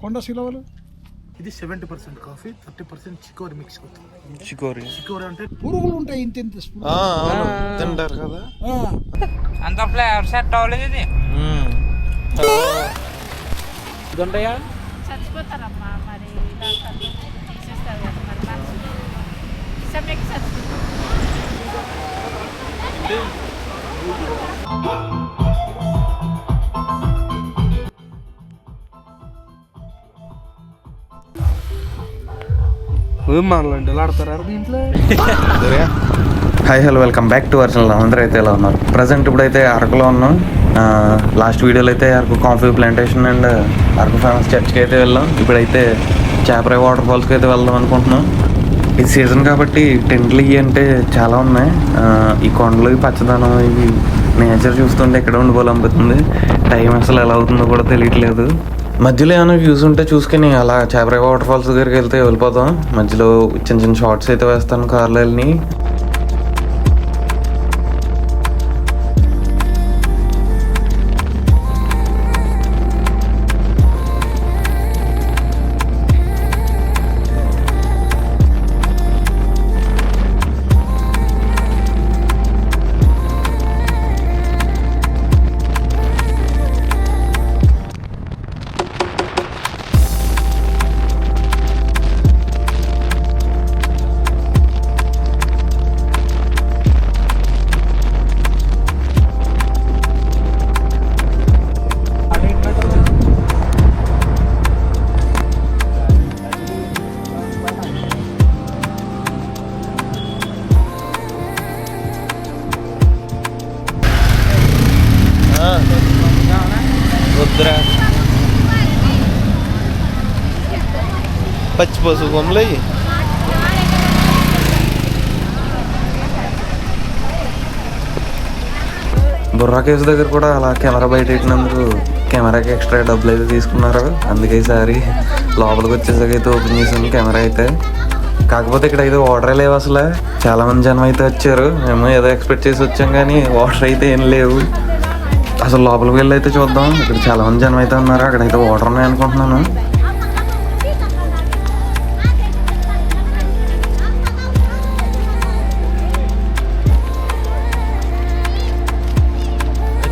కొండ సిలవలు ఇది 70% coffee, 30% chicory mix అవుతుంది. చికోరి అంటే పురుగులు ఉంటాయి ఇంత ఇంత తింటారు కదా, అంత ఫ్లేవర్ సెట్ అవ్వలేదు ఇది. ఇది ఉంటాయా? చచ్చిపోతారమ్మా మరి తీసేస్తారు కదా మరి మనుషులు ఇసమెక్కి చచ్చిపోతారు. Hi hello welcome back to version. అందరూ అయితే ఎలా ఉన్నారు? ప్రజెంట్ ఇప్పుడైతే అరకులో ఉన్నాం. లాస్ట్ వీడియోలో అయితే Araku coffee plantation and Araku famous చర్చ్కి అయితే వెళ్ళాం. ఇప్పుడైతే చాపరాయి వాటర్ ఫాల్స్కి అయితే వెళ్దాం అనుకుంటున్నాం. ఇది సీజన్ కాబట్టి టెంట్లు ఇవి అంటే చాలా ఉన్నాయి. ఈ కొండలు, ఈ పచ్చదనం, ఇవి నేచర్ చూస్తుంటే ఎక్కడ ఉండిపోవాలనిపిస్తుంది. టైం అసలు ఎలా అవుతుందో కూడా తెలియట్లేదు. మధ్యలో ఏమైనా వ్యూస్ ఉంటే చూసుకుని అలా చాపరాయి వాటర్ ఫాల్స్ దగ్గరికి వెళ్తే వెళ్ళిపోతాం. మధ్యలో చిన్న చిన్న షార్ట్స్ అయితే వేస్తాను కార్లో వెళ్ళి. పచ్చిపోసు కొమ్మలు బుర్రా కేవ్స్ దగ్గర కూడా అలా కెమెరా బయట పెట్టినందుకు కెమెరాకి ఎక్స్ట్రా డబ్బులు అయితే తీసుకున్నారు. అందుకే ఈసారి లోపలికి వచ్చేసరికి అయితే ఓపెన్ చేసాను కెమెరా అయితే. కాకపోతే ఇక్కడ అయితే వాటర్ లేవు అసలు. చాలా మంది జనం అయితే వచ్చారు. మేము ఏదో ఎక్స్పెక్ట్ చేసి వచ్చాం కానీ వాటర్ అయితే ఏం లేవు. అసలు లోపలికి వెళ్ళి అయితే చూద్దాం. ఇక్కడ చాలా మంది జనం అయితే ఉన్నారు. అక్కడైతే వాటర్ ఉన్నాయి అనుకుంటున్నాను.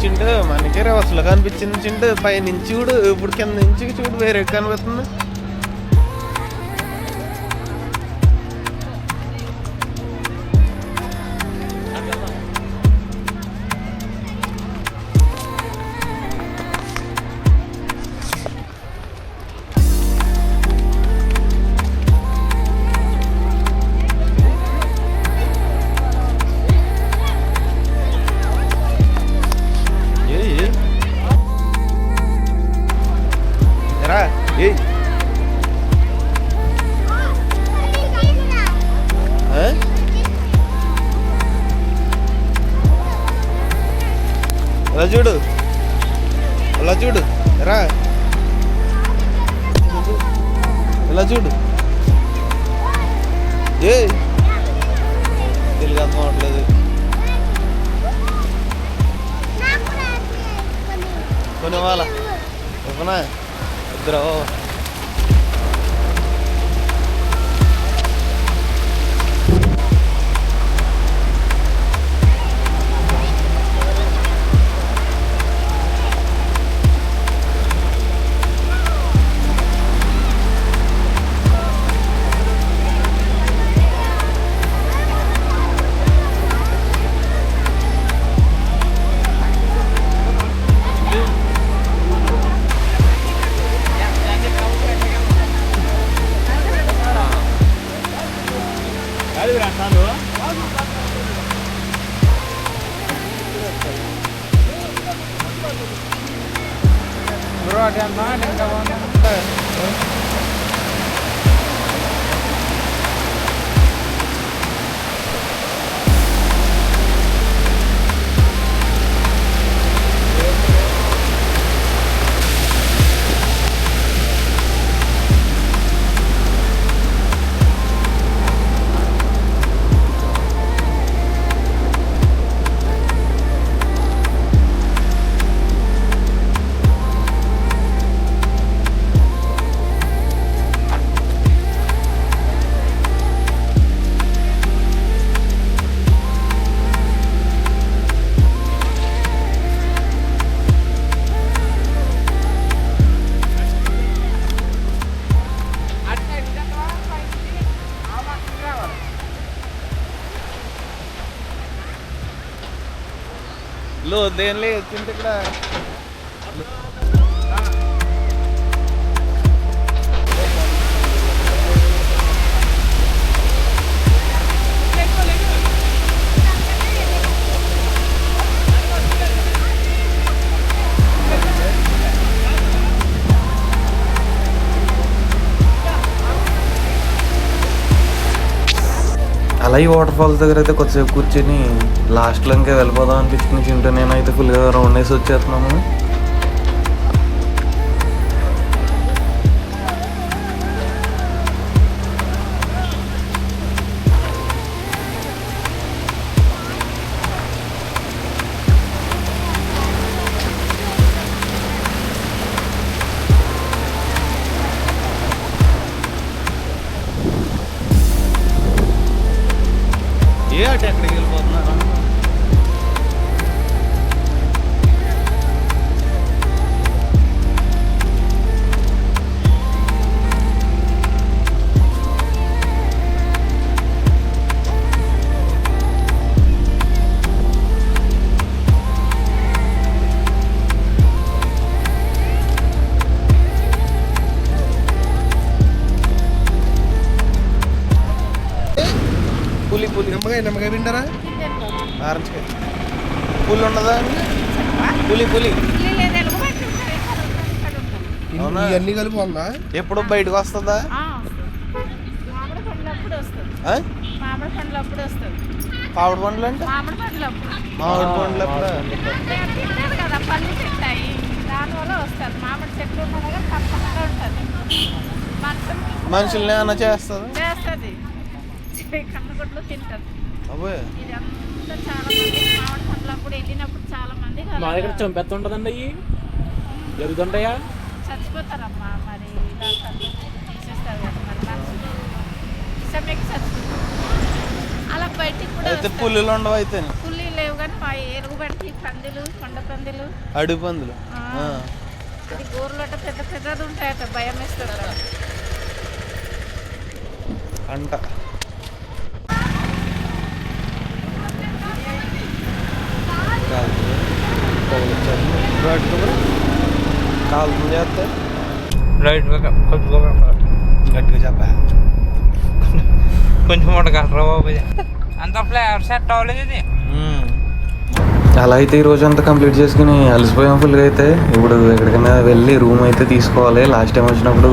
చిండు మనకే అసలు కనిపించింది. చిండు పై నుంచి చూడు, ఇప్పుడు కింద నుంచి చూడు వేరే కనిపిస్తుంది. అలా చూడు, అలా చూడు, రా ఇలా చూడు. ఏ తెలుగు అర్థం అవట్లేదు. కొన్ని వాళ్ళ ఒకనా ఇద్దరు బ్రో అటే అమ్మా ఇంకా చూద్దేంలే వచ్చింది ఇక్కడ. అలా ఈ వాటర్ ఫాల్స్ దగ్గర అయితే కొద్దిసేపు కూర్చొని లాస్ట్లో ఇంకా వెళ్ళిపోదాం అనిపించింది చింటూ నేనైతే ఫుల్గా రౌండ్ వేసి వచ్చేస్తున్నాము. ఏ అటు ఎక్కడికి వెళ్ళిపోతున్నారు? పులి పులి నిమ్మకాయ వింటారా? ఆరెంజ్ కాయ పులి ఉండదా? పులి పులి అవునా? ఇవన్నీ కలిపి ఉందా? ఎప్పుడు బయటకు వస్తుందా? మామిడి పండ్లు అప్పుడు వస్తుంది. మామిడి పండ్లు అప్పుడు వస్తుంది. పావుడు పండ్లు అంటే మామిడి పండ్లు అప్పుడు మామిడి పండ్లు అప్పుడు తింటారు కదా, పళ్ళు తింటాయి, దానివల్ల వస్తుంది. మామిడి చెట్లు ఉండగా తప్పకుండా ఉంటుంది. మనుషుల్ని ఏమన్నా చేస్తుంది? చేస్తుంది, కన్నగుడ్లు తింటారు. అబ్బాయి ఇదంతా చాలా మంది మామిడి పండ్లు అప్పుడు వెళ్ళినప్పుడు చాలా మంది మా దగ్గర చంపెత్త ఉంటుందండి. అవి జరుగుతుంటాయా? చచ్చిపోతారమ్మా, మరి ఇలా తీసేస్తారు కదా, మరి మనుషులు ఇష్టమేకి చచ్చిపోతారు. అలా బయటికి కూడా అయితే పుల్లులు ఉండవు. అయితే పుల్లి లేవు కానీ మా ఎరుగు పెట్టి పందులు, కొండ పందులు, అడుగు పందులు అది గోరులట పెద్ద పెద్దది ఉంటాయట, భయం వేస్తారు అంట. కాలు చేస్తే రైట్ కొంచెం గట్టిగా చెప్పా. కొంచెం కట్టరా బాబు, అంత ఫ్లేవర్ సెట్ అవ్వలేదు ఇది. అలా అయితే ఈ రోజు అంతా కంప్లీట్ చేసుకుని అలసిపోయాం ఫుల్గా. అయితే ఇప్పుడు ఎక్కడికైనా వెళ్ళి రూమ్ అయితే తీసుకోవాలి. లాస్ట్ టైం వచ్చినప్పుడు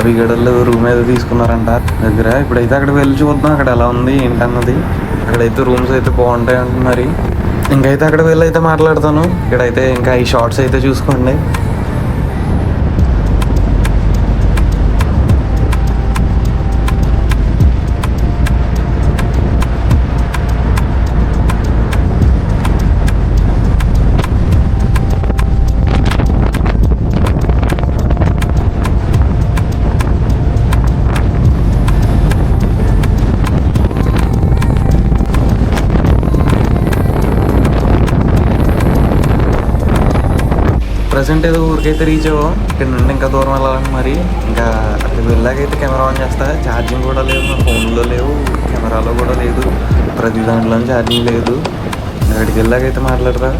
అభిగడల్లో రూమ్ అయితే తీసుకున్నారంట దగ్గర. ఇప్పుడైతే అక్కడికి వెళ్ళి చూద్దాం అక్కడ ఎలా ఉంది ఏంటన్నది. అక్కడైతే రూమ్స్ అయితే బాగుంటాయి అంటున్నారు. ఇంకైతే అక్కడికి వెళ్ళి అయితే మాట్లాడతాను. ఇక్కడైతే ఇంకా ఈ షార్ట్స్ అయితే చూసుకోండి. ప్రజెంట్ ఏదో ఊరికైతే రీచ్ అవ్వం. ఇక్కడ నుండి ఇంకా దూరం వెళ్ళాలని మరి. ఇంకా అక్కడికి వెళ్ళాకైతే కెమెరా ఆన్ చేస్తా. ఛార్జింగ్ కూడా లేదు, నా ఫోన్లో లేవు, కెమెరాలో కూడా లేదు, ప్రతి దాంట్లో ఛార్జింగ్ లేదు. అక్కడికి వెళ్ళాకైతే మాట్లాడతా.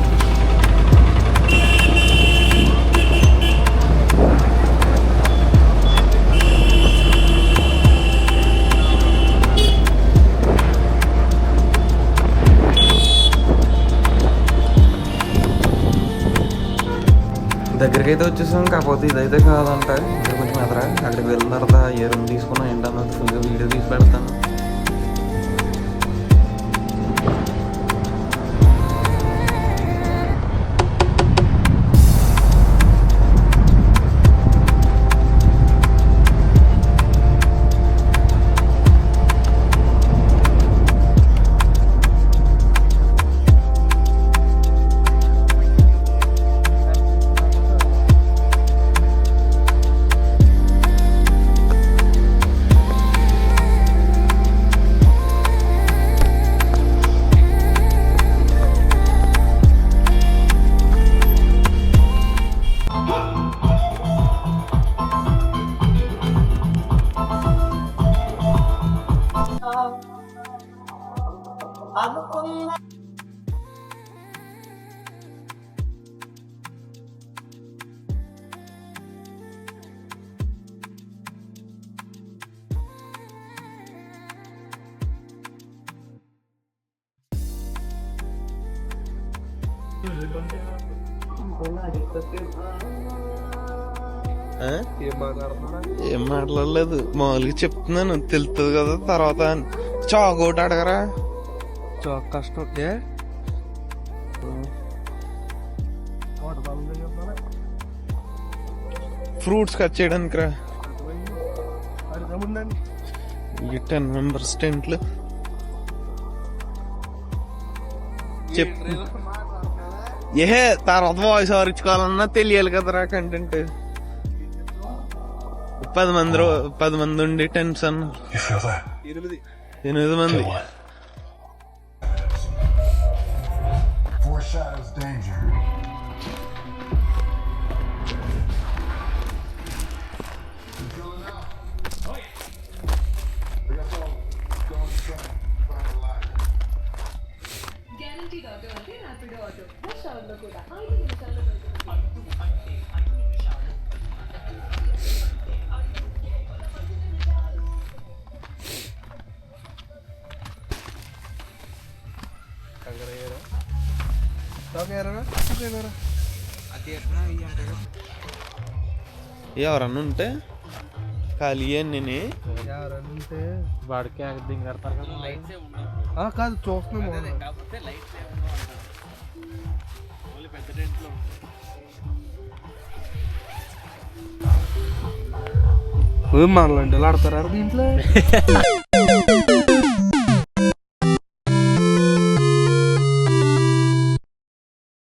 దగ్గరికి అయితే వచ్చేసాం. కాకపోతే ఇదైతే కాదంట, ఇంకా కొంచెం ఎదరా. అక్కడికి వెళ్ళిన తర్వాత ఏ రూమ్ తీసుకున్నా ఏంటన్నది ఫుల్గా వీడియో తీసి పెడతాను. ఏం మాట్లాడలేదు, మామూలుగా చెప్తున్నాను, తెలుస్తుంది కదా తర్వాత. చాక్ ఒకటి అడగరా? చాక్ కష్టం. ఫ్రూట్స్ కట్ చేయడానికి రా. ఈ 10 members టెంట్లు ఏ తర్వాత వాయిస్ ఓవర్ ఇచ్చుకోవాలన్నా తెలియాలి కదరా కంటెంట్. 10 మంది ఉండి టెన్స్ అన్నారు. 8 మంది. Foreshadows danger. ఎవరన్నా ఉంటే ఖాళీ నేనే ఎవరంటే వాడికి దింగ్ కడతారు కదా. కాదు చూస్తున్నాము. మనలాంటి వాళ్ళు ఆడతారా దీంట్లో?